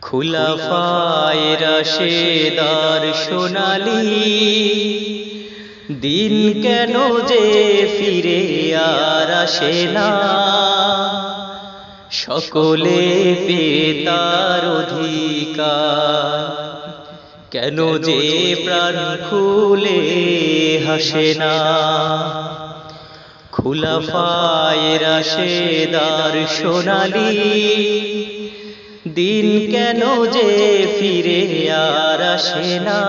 খুলাফায়ে রাশেদার সোনালী দিন কেন যে ফিরে আর আসে না, সকলে পেয়ে তার অধিকার, কেন যে প্রাণ খুলে হাসে না। খুলাফায়ে রাশেদার সোনালী দিন কেন যে ফিরে আর আসে না,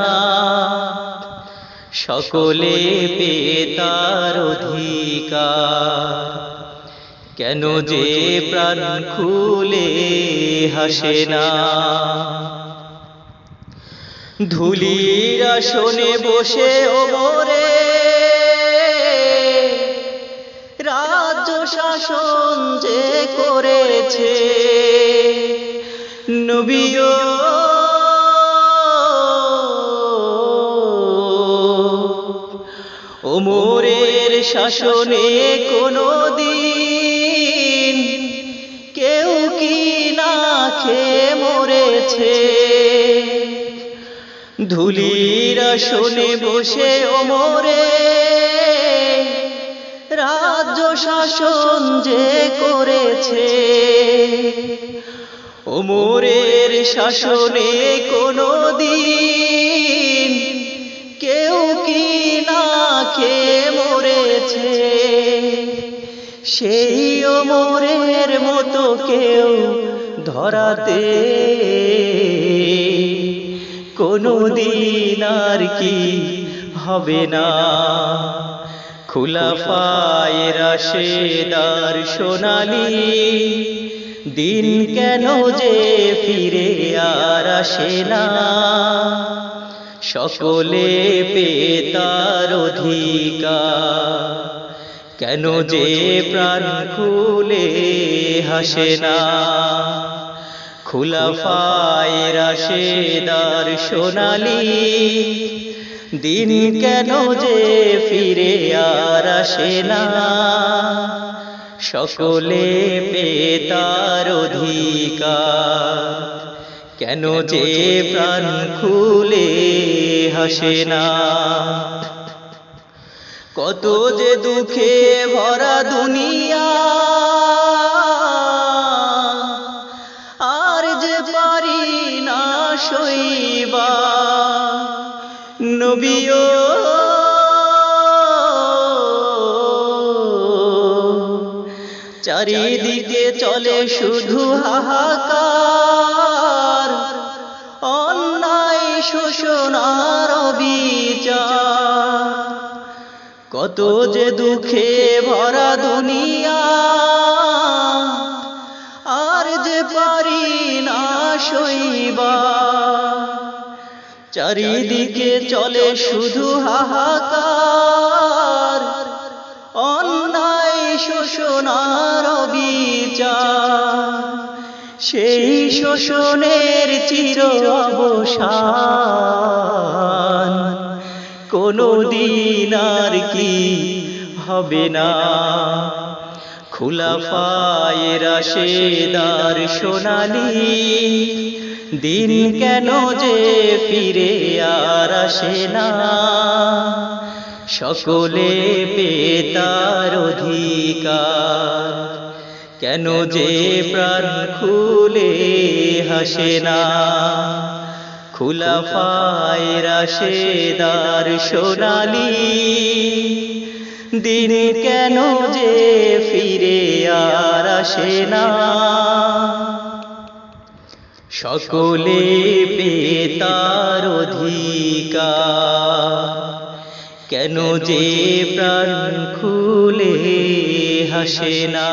সকলে পেয়ে তার অধিকার, কেন যে প্রাণ খুলে হাসে না। ধুলির আসনে বসে ওমরে রাজ্য শাসন যে করেছে, নবীও ওমরের শাসনে কোনদিন কেউ কি না খেয়ে মরেছে। ধুলির আসনে বসে ওমরে রাজ্য শাসন যে করেছে, ওমরের শাসনে কোনদিন কেউ কি না খেয়ে মরেছে। সেই ওমরের মতো কেউ ধরাতে কোনদিন আর কি হবে না। খুলাফায়ে রাশেদার সোনালী দিন কেন যে ফিরে আর আসে না, সকলে পেয়ে তার অধিকার, কেন যে প্রাণ খুলে হাসে না। খুলাফায়ে রাশেদার সোনালী দিন কেন যে ফিরে আর আসে না, সকলে পেয়ে তার অধিকার, কেন যে প্রাণ খুলে হাসে না। কত যে দুঃখে ভরা দুনিয়া, আর যে পারি না সইবা, নবীও চারিদিকে চলে শুধু হাহাকার, অন্যায় শোষণ আর বিচার। কত যে দুঃখে ভরা দুনিয়া, আর যে পারি না সইবা, চারিদিকে চলে শুধু হাহাকার, অন্যায় শোষণ আর বিচার। সেই শোষণের চির অবসান কোনদিন আর কি হবে না। খুলাফায়ে রাশেদার সোনালী দিন কেন যে ফিরে আর আসে না, সকলে পেয়ে তার অধিকার, কেন যে প্রাণ খুলে হাসে না। খুলাফায়ে রাশেদার সোনালী দিন কেন যে ফিরে আর আসে না, সকলে পেয়ে তার অধিকার, কেন যে প্রাণ খুলে হাসে না।